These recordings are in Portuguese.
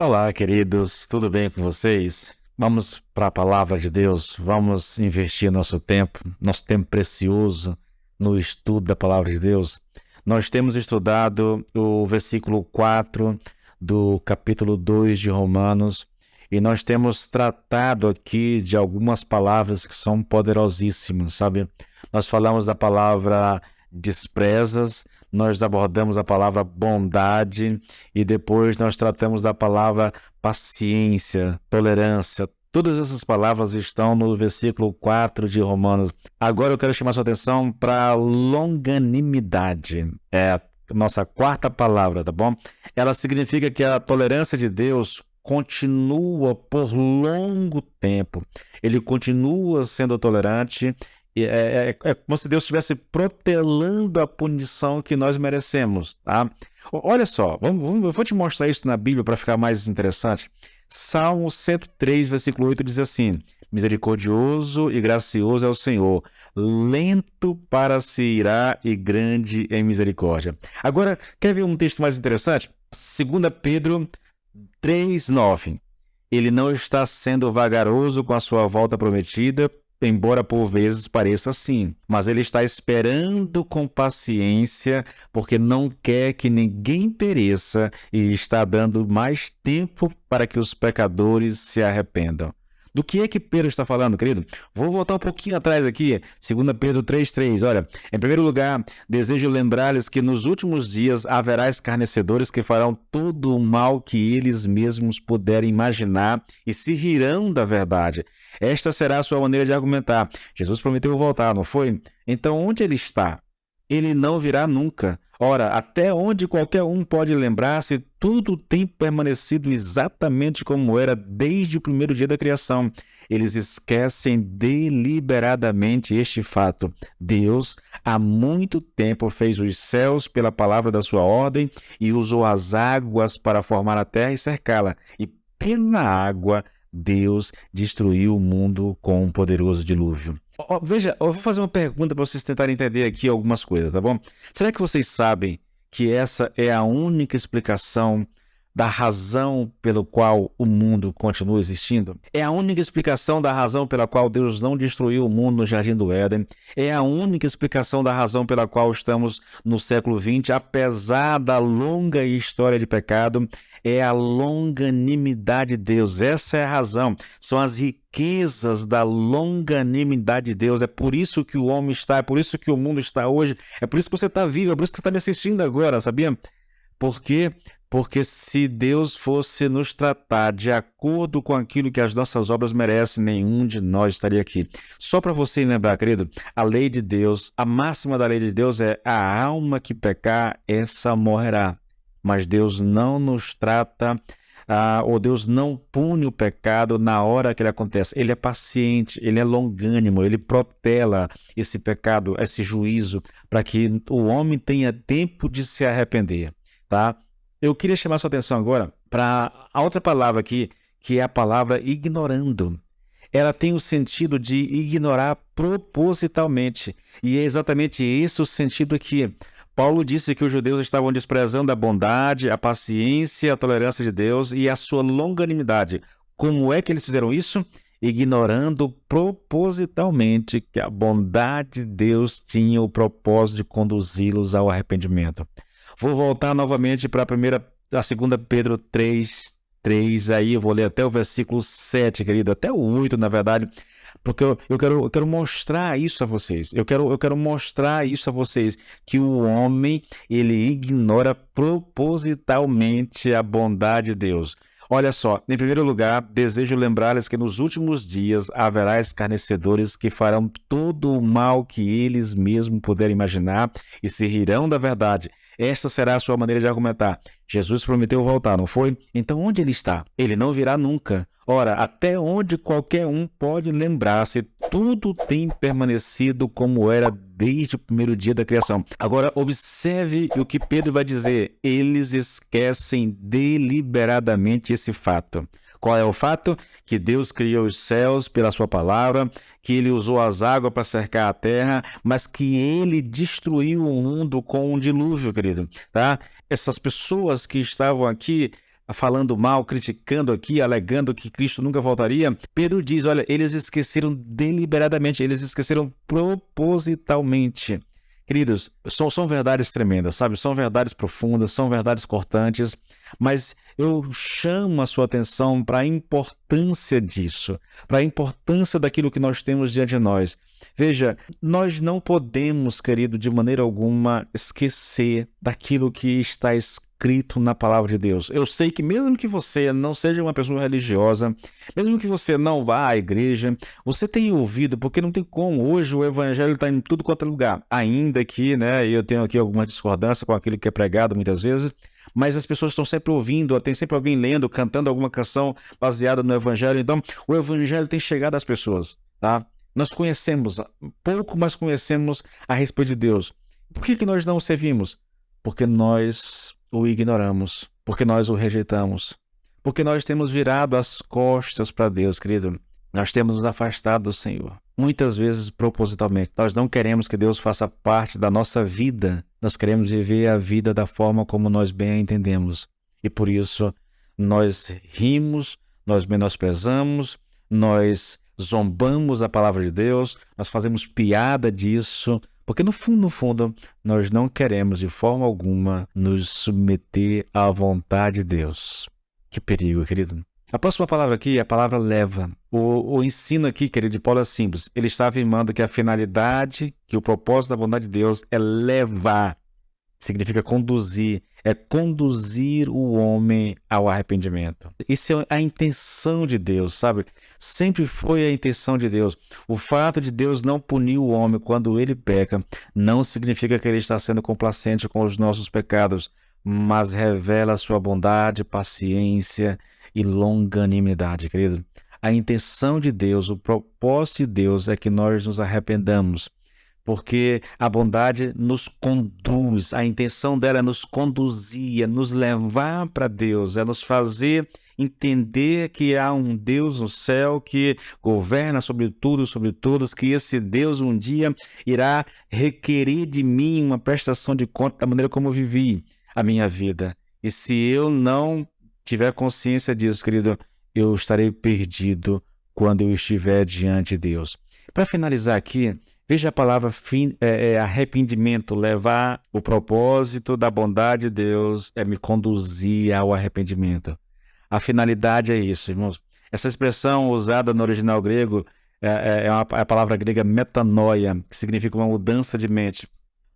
Olá, queridos, tudo bem com vocês? Vamos para a palavra de Deus, vamos investir nosso tempo precioso no estudo da palavra de Deus. Nós temos estudado o versículo 4 do capítulo 2 de Romanos e nós temos tratado aqui de algumas palavras que são poderosíssimas, sabe? Nós falamos da palavra desprezas, nós abordamos a palavra bondade e depois nós tratamos da palavra paciência, tolerância. Todas essas palavras estão no versículo 4 de Romanos. Agora eu quero chamar sua atenção para longanimidade. É a nossa quarta palavra, tá bom? Ela significa que a tolerância de Deus continua por longo tempo. Ele continua sendo tolerante. É como se Deus estivesse protelando a punição que nós merecemos, tá? Olha só, eu vou te mostrar isso na Bíblia para ficar mais interessante. Salmo 103, versículo 8 diz assim: Misericordioso e gracioso é o Senhor, lento para se irar e grande em misericórdia. Agora, quer ver um texto mais interessante? 2 Pedro 3:9. Ele não está sendo vagaroso com a sua volta prometida, embora por vezes pareça assim, mas ele está esperando com paciência, porque não quer que ninguém pereça e está dando mais tempo para que os pecadores se arrependam. Do que é que Pedro está falando, querido? Vou voltar um pouquinho atrás aqui, 2 Pedro 3:3. Olha, em primeiro lugar, desejo lembrar-lhes que nos últimos dias haverá escarnecedores que farão todo o mal que eles mesmos puderem imaginar e se rirão da verdade. Esta será a sua maneira de argumentar. Jesus prometeu voltar, não foi? Então, onde ele está? Ele não virá nunca. Ora, até onde qualquer um pode lembrar-se, tudo tem permanecido exatamente como era desde o primeiro dia da criação. Eles esquecem deliberadamente este fato. Deus, há muito tempo, fez os céus pela palavra da sua ordem e usou as águas para formar a terra e cercá-la. E pela água, Deus destruiu o mundo com um poderoso dilúvio. Veja, eu vou fazer uma pergunta para vocês tentarem entender aqui algumas coisas, tá bom? Será que vocês sabem que essa é a única explicação da razão pelo qual o mundo continua existindo? É a única explicação da razão pela qual Deus não destruiu o mundo no Jardim do Éden. É a única explicação da razão pela qual estamos no século XX, apesar da longa história de pecado. É a longanimidade de Deus. Essa é a razão. São as riquezas da longanimidade de Deus. É por isso que o homem está, é por isso que o mundo está hoje, é por isso que você está vivo, é por isso que você está me assistindo agora, sabia? Por quê? Porque se Deus fosse nos tratar de acordo com aquilo que as nossas obras merecem, nenhum de nós estaria aqui. Só para você lembrar, querido, a lei de Deus, a máxima da lei de Deus é: a alma que pecar, essa morrerá. Mas Deus não nos trata, ou Deus não pune o pecado na hora que ele acontece. Ele é paciente, ele é longânimo, ele protela esse pecado, esse juízo, para que o homem tenha tempo de se arrepender, tá? Eu queria chamar sua atenção agora para a outra palavra aqui, que é a palavra ignorando. Ela tem o sentido de ignorar propositalmente. E é exatamente esse o sentido aqui. Paulo disse que os judeus estavam desprezando a bondade, a paciência, a tolerância de Deus e a sua longanimidade. Como é que eles fizeram isso? Ignorando propositalmente que a bondade de Deus tinha o propósito de conduzi-los ao arrependimento. Vou voltar novamente para a 2 Pedro 3:3, aí eu vou ler até o versículo 7, querido, até o 8, na verdade, porque eu quero mostrar isso a vocês. Eu quero mostrar isso a vocês, que o homem, ele ignora propositalmente a bondade de Deus. Olha só, em primeiro lugar, desejo lembrar-lhes que nos últimos dias haverá escarnecedores que farão todo o mal que eles mesmos puderem imaginar e se rirão da verdade. Esta será a sua maneira de argumentar. Jesus prometeu voltar, não foi? Então onde ele está? Ele não virá nunca. Ora, até onde qualquer um pode lembrar-se, tudo tem permanecido como era desde o primeiro dia da criação. Agora, observe o que Pedro vai dizer. Eles esquecem deliberadamente esse fato. Qual é o fato? Que Deus criou os céus pela sua palavra, que ele usou as águas para cercar a terra, mas que ele destruiu o mundo com um dilúvio, querido, tá? Essas pessoas que estavam aqui falando mal, criticando aqui, alegando que Cristo nunca voltaria, Pedro diz, olha, eles esqueceram deliberadamente, eles esqueceram propositalmente. Queridos, são verdades tremendas, sabe? São verdades profundas, são verdades cortantes, mas eu chamo a sua atenção para a importância disso, para a importância daquilo que nós temos diante de nós. Veja, nós não podemos, querido, de maneira alguma esquecer daquilo que está escrito na palavra de Deus. Eu sei que mesmo que você não seja uma pessoa religiosa, mesmo que você não vá à igreja, você tem ouvido, porque não tem como. Hoje o evangelho está em tudo quanto é lugar. Ainda que, né, eu tenho aqui alguma discordância com aquilo que é pregado muitas vezes, mas as pessoas estão sempre ouvindo, tem sempre alguém lendo, cantando alguma canção baseada no evangelho. Então, o evangelho tem chegado às pessoas, tá? Nós conhecemos, pouco, mas conhecemos a respeito de Deus. Por que nós não o servimos? Porque nós o ignoramos, porque nós o rejeitamos, porque nós temos virado as costas para Deus, querido. Nós temos nos afastado do Senhor, muitas vezes propositalmente. Nós não queremos que Deus faça parte da nossa vida, nós queremos viver a vida da forma como nós bem a entendemos. E por isso nós rimos, nós menosprezamos, nós zombamos a palavra de Deus, nós fazemos piada disso, porque no fundo, nós não queremos de forma alguma nos submeter à vontade de Deus. Que perigo, querido. A próxima palavra aqui é a palavra leva. O ensino aqui, querido, de Paulo é simples. Ele está afirmando que a finalidade, que o propósito da vontade de Deus é levar. Significa conduzir, é conduzir o homem ao arrependimento. Isso é a intenção de Deus, sabe? Sempre foi a intenção de Deus. O fato de Deus não punir o homem quando ele peca não significa que ele está sendo complacente com os nossos pecados, mas revela a sua bondade, paciência e longanimidade, querido. A intenção de Deus, o propósito de Deus é que nós nos arrependamos. Porque a bondade nos conduz, a intenção dela é nos conduzir, é nos levar para Deus, é nos fazer entender que há um Deus no céu que governa sobre tudo, sobre todos, que esse Deus um dia irá requerer de mim uma prestação de conta da maneira como eu vivi a minha vida. E se eu não tiver consciência disso, querido, eu estarei perdido quando eu estiver diante de Deus. Para finalizar aqui, veja a palavra arrependimento, levar o propósito da bondade de Deus é me conduzir ao arrependimento. A finalidade é isso, irmãos. Essa expressão usada no original grego é a palavra grega metanoia, que significa uma mudança de mente.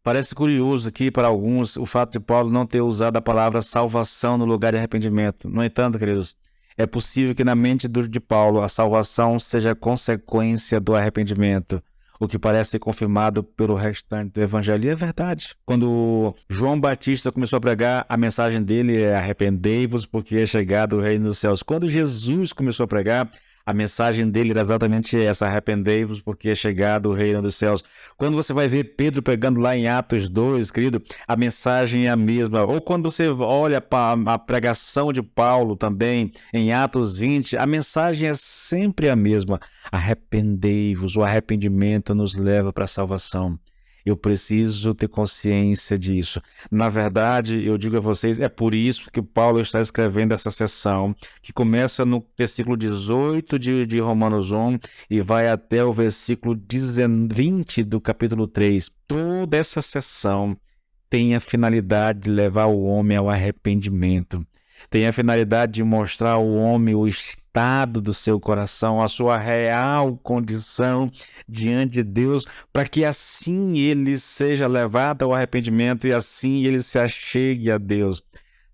Parece curioso aqui para alguns o fato de Paulo não ter usado a palavra salvação no lugar de arrependimento. No entanto, queridos, é possível que na mente de Paulo a salvação seja consequência do arrependimento, o que parece ser confirmado pelo restante do evangelho. E é verdade. Quando João Batista começou a pregar, a mensagem dele é arrependei-vos porque é chegado o reino dos céus. Quando Jesus começou a pregar, a mensagem dele era exatamente essa: arrependei-vos porque é chegado o reino dos céus. Quando você vai ver Pedro pregando lá em Atos 2, querido, a mensagem é a mesma. Ou quando você olha para a pregação de Paulo também, em Atos 20, a mensagem é sempre a mesma. Arrependei-vos, o arrependimento nos leva para a salvação. Eu preciso ter consciência disso. Na verdade, eu digo a vocês, é por isso que Paulo está escrevendo essa seção, que começa no versículo 18 de Romanos 1 e vai até o versículo 20 do capítulo 3. Toda essa seção tem a finalidade de levar o homem ao arrependimento. Tem a finalidade de mostrar ao homem o estado do seu coração, a sua real condição diante de Deus, para que assim ele seja levado ao arrependimento e assim ele se achegue a Deus.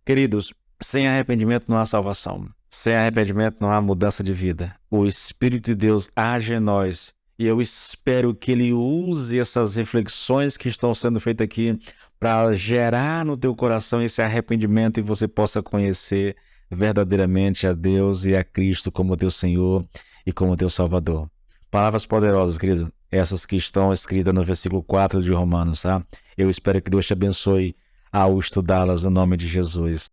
Queridos, sem arrependimento não há salvação. Sem arrependimento não há mudança de vida. O Espírito de Deus age em nós. E eu espero que ele use essas reflexões que estão sendo feitas aqui para gerar no teu coração esse arrependimento e você possa conhecer verdadeiramente a Deus e a Cristo como teu Senhor e como teu Salvador. Palavras poderosas, querido, essas que estão escritas no versículo 4 de Romanos, tá? Eu espero que Deus te abençoe ao estudá-las no nome de Jesus.